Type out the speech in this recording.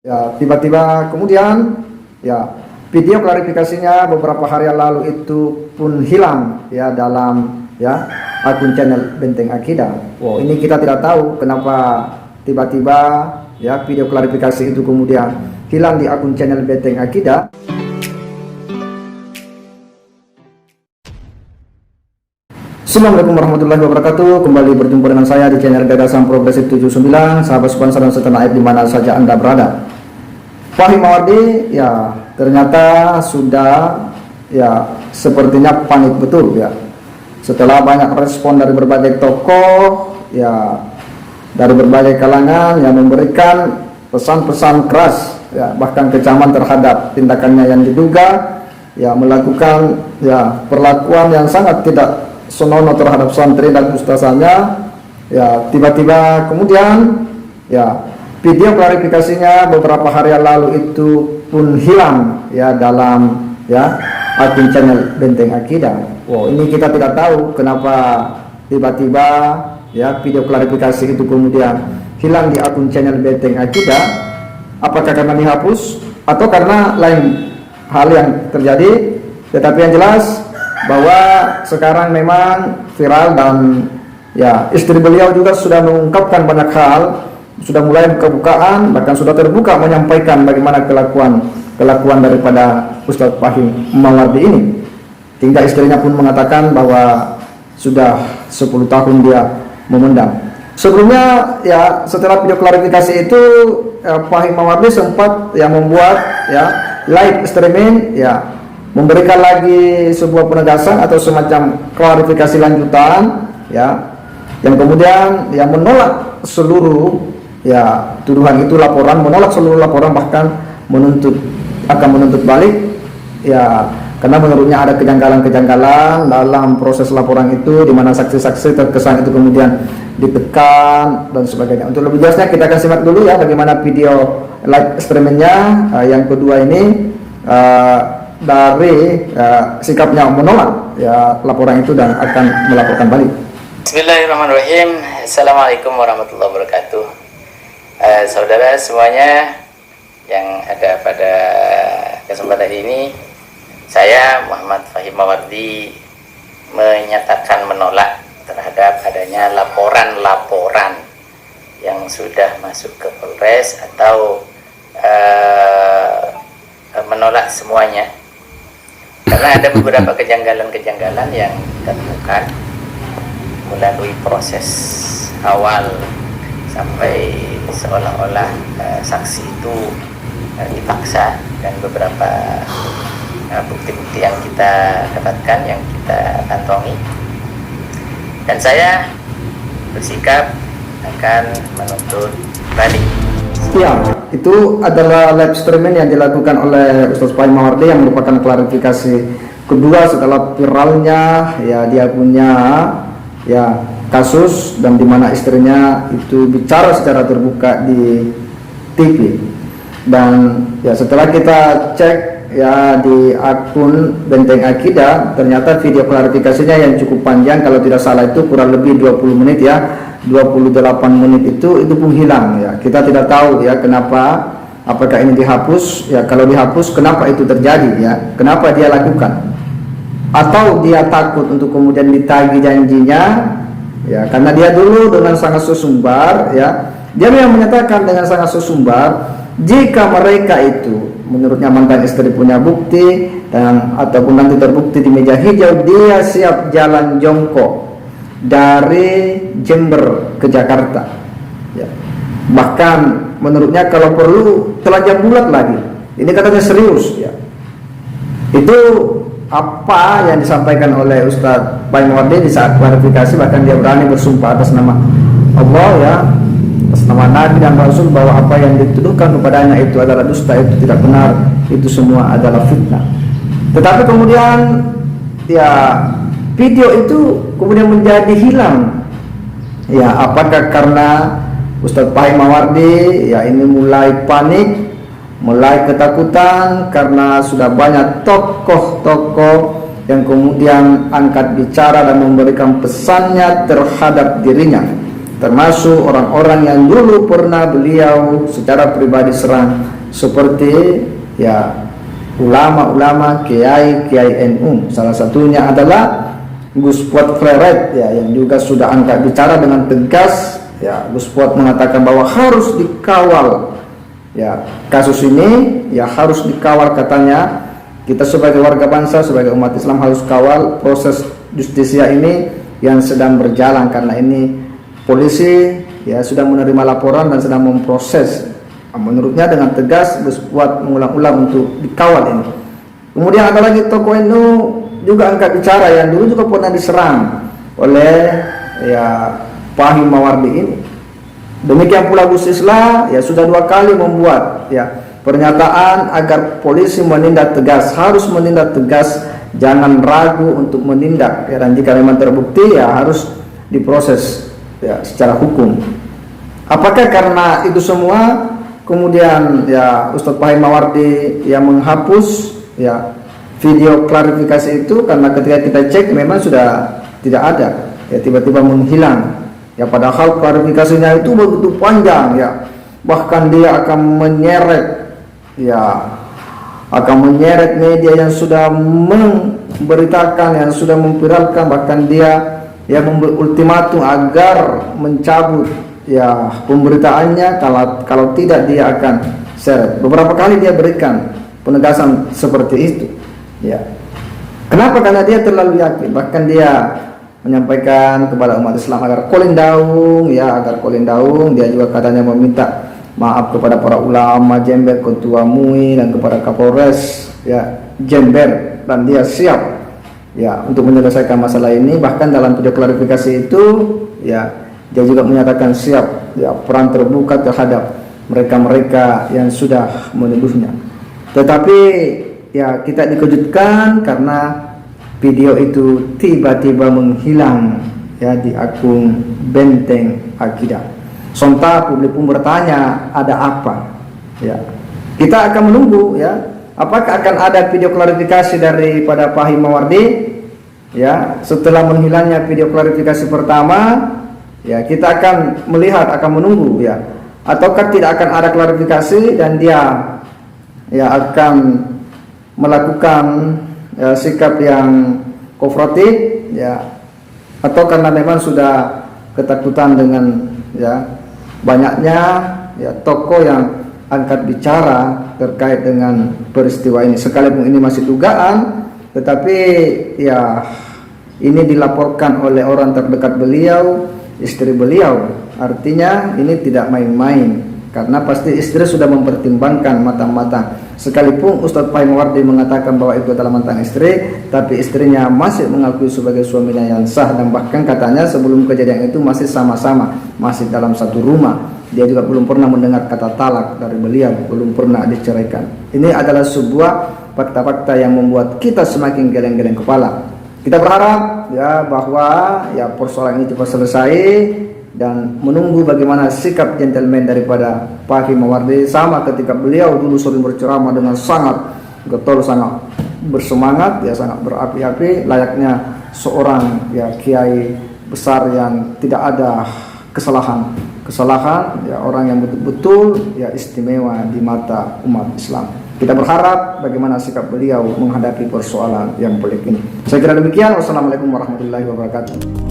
Ya, tiba-tiba kemudian ya video klarifikasinya beberapa hari yang lalu itu pun hilang ya dalam ya akun channel Benteng Akidah. Wow, ini kita tidak tahu kenapa tiba-tiba ya video klarifikasi itu kemudian hilang di akun channel Benteng Akidah. Assalamualaikum warahmatullahi wabarakatuh. Kembali berjumpa dengan saya di channel Gagasan Progresif 79. Sahabat sponsor dan setanah air di mana saja Anda berada. Fahim Mawardi ya ternyata sudah ya sepertinya panik betul ya. Setelah banyak respon dari berbagai tokoh ya, dari berbagai kalangan yang memberikan pesan-pesan keras ya, bahkan kecaman terhadap tindakannya yang diduga ya melakukan ya perlakuan yang sangat tidak senonoh terhadap santri dan ustazahnya ya, tiba-tiba kemudian ya video klarifikasinya beberapa hari yang lalu itu pun hilang ya dalam ya akun channel Benteng Akidah. Wow, ini kita tidak tahu kenapa tiba-tiba ya video klarifikasi itu kemudian hilang di akun channel Benteng Akidah. Apakah karena dihapus atau karena lain hal yang terjadi? Tetapi yang jelas bahwa sekarang memang viral dan ya istri beliau juga sudah mengungkapkan banyak hal, sudah mulai kebukaan, bahkan sudah terbuka menyampaikan bagaimana kelakuan daripada Ustadz Fahim Mawardi ini. Hingga istrinya pun mengatakan bahwa sudah 10 tahun dia memendam. Sebelumnya ya setelah video klarifikasi itu Fahim Mawardi sempat ya membuat ya live streaming ya, memberikan lagi sebuah penegasan atau semacam klarifikasi lanjutan ya, yang kemudian yang menolak seluruh ya tuduhan itu, menolak seluruh laporan, bahkan akan menuntut balik ya, karena menurutnya ada kejanggalan-kejanggalan dalam proses laporan itu, di mana saksi-saksi terkesan itu kemudian ditekan dan sebagainya. Untuk lebih jelasnya kita akan simak dulu ya bagaimana video live streamingnya yang kedua ini dari sikapnya menolak ya laporan itu dan akan melaporkan balik. Bismillahirrahmanirrahim. Assalamualaikum warahmatullahi wabarakatuh. Saudara semuanya yang ada pada kesempatan ini, saya Muhammad Fahim Mawardi menyatakan menolak terhadap adanya laporan-laporan yang sudah masuk ke Polres atau menolak semuanya, karena ada beberapa kejanggalan-kejanggalan yang ditemukan melalui proses awal sampai seolah-olah saksi itu dipaksa, dan beberapa bukti-bukti yang kita dapatkan, yang kita kantongi, dan saya bersikap akan menuntut balik. Ya, itu adalah live streaming yang dilakukan oleh Ustadz Fahim Mawardi yang merupakan klarifikasi kedua setelah viralnya ya dia punya ya kasus, dan dimana istrinya itu bicara secara terbuka di TV. Dan ya setelah kita cek ya di akun Benteng Akidah, ternyata video klarifikasinya yang cukup panjang, kalau tidak salah itu kurang lebih 20 menit ya, 28 menit itu pun hilang ya. Kita tidak tahu ya kenapa, apakah ini dihapus ya, kalau dihapus kenapa itu terjadi ya, kenapa dia lakukan, atau dia takut untuk kemudian ditagih janjinya ya, karena dia dulu dengan sangat sesumbar ya, dia yang menyatakan dengan sangat sesumbar jika mereka itu menurutnya mantan istri punya bukti dan ataupun nanti terbukti di meja hijau, dia siap jalan jongkok dari Jember ke Jakarta ya. Bahkan menurutnya kalau perlu telanjang bulat lagi. Ini katanya serius ya. Itu apa yang disampaikan oleh Ustadz Fahim Mawardi di saat klarifikasi, bahkan dia berani bersumpah atas nama Allah ya, atas nama Nabi dan Rasul, bahwa apa yang dituduhkan kepadanya itu adalah dusta, itu tidak benar, itu semua adalah fitnah. Tetapi kemudian ya video itu kemudian menjadi hilang ya, apakah karena Ustadz Fahim Mawardi ya ini mulai panik, mulai ketakutan karena sudah banyak tokoh-tokoh yang kemudian angkat bicara dan memberikan pesannya terhadap dirinya, termasuk orang-orang yang dulu pernah beliau secara pribadi serang, seperti ya ulama-ulama, kiai NU. Salah satunya adalah Gus Fuad Kleret ya, yang juga sudah angkat bicara dengan tegas ya. Gus Fuad mengatakan bahwa harus dikawal ya, kasus ini ya harus dikawal katanya. Kita sebagai warga bangsa, sebagai umat Islam harus kawal proses justisia ini yang sedang berjalan, karena ini polisi ya sudah menerima laporan dan sedang memproses. Menurutnya dengan tegas Gus Fuad mengulang-ulang untuk dikawal ini. Kemudian ada lagi tokoh NU juga angkat bicara yang dulu juga pernah diserang oleh ya Fahim Mawardi ini. Demikian pula Gus Islah ya sudah 2 kali membuat ya pernyataan agar polisi menindak tegas, harus menindak tegas, jangan ragu untuk menindak ya, dan jika memang terbukti ya harus diproses ya secara hukum. Apakah karena itu semua kemudian ya Ustadz Fahim Mawardi yang menghapus ya video klarifikasi itu? Karena ketika kita cek memang sudah tidak ada ya, tiba-tiba menghilang ya, padahal klarifikasinya itu begitu panjang ya, bahkan dia akan menyeret ya, akan menyeret media yang sudah memberitakan, yang sudah memviralkan, bahkan dia ya memberi ultimatum agar mencabut ya pemberitaannya, kalau tidak dia akan seret. Beberapa kali dia berikan penegasan seperti itu ya. Kenapa? Karena dia terlalu yakin, bahkan dia menyampaikan kepada umat Islam agar kolin daung ya, agar kolin daung. Dia juga katanya meminta maaf kepada para ulama Jember, ketua MUI, dan kepada Kapolres ya Jember, dan dia siap ya untuk menyelesaikan masalah ini. Bahkan dalam video klarifikasi itu ya dia juga menyatakan siap ya perang terbuka terhadap mereka-mereka yang sudah menuduhnya. Tetapi ya kita dikejutkan karena video itu tiba-tiba menghilang ya di akun Benteng Akidah. Sontak publik pun bertanya, ada apa? Ya, kita akan menunggu ya, apakah akan ada video klarifikasi daripada Fahim Mawardi ya setelah menghilangnya video klarifikasi pertama. Ya, kita akan melihat, akan menunggu ya, ataukah tidak akan ada klarifikasi dan dia ya akan melakukan ya, sikap yang kooperatif ya, atau karena memang sudah ketakutan dengan ya banyaknya ya tokoh yang angkat bicara terkait dengan peristiwa ini. Sekalipun ini masih dugaan, tetapi ya ini dilaporkan oleh orang terdekat beliau, istri beliau. Artinya ini tidak main-main, karena pasti istri sudah mempertimbangkan matang-matang. Sekalipun Ustadz Fahim Mawardi mengatakan bahwa itu adalah mantan istri, tapi istrinya masih mengakui sebagai suaminya yang sah, dan bahkan katanya sebelum kejadian itu masih sama-sama, masih dalam satu rumah. Dia juga belum pernah mendengar kata talak dari beliau, belum pernah diceraikan. Ini adalah sebuah fakta-fakta yang membuat kita semakin geleng-geleng kepala. Kita berharap ya bahwa ya persoalan ini cepat selesai, dan menunggu bagaimana sikap gentleman daripada Fahim Mawardi. Sama ketika beliau dulu sering berceramah dengan sangat getol, sangat bersemangat ya, sangat berapi-api, layaknya seorang ya kiai besar yang tidak ada kesalahan ya, orang yang betul-betul ya istimewa di mata umat Islam. Kita berharap bagaimana sikap beliau menghadapi persoalan yang pelik ini. Saya kira demikian. Wassalamualaikum warahmatullahi wabarakatuh.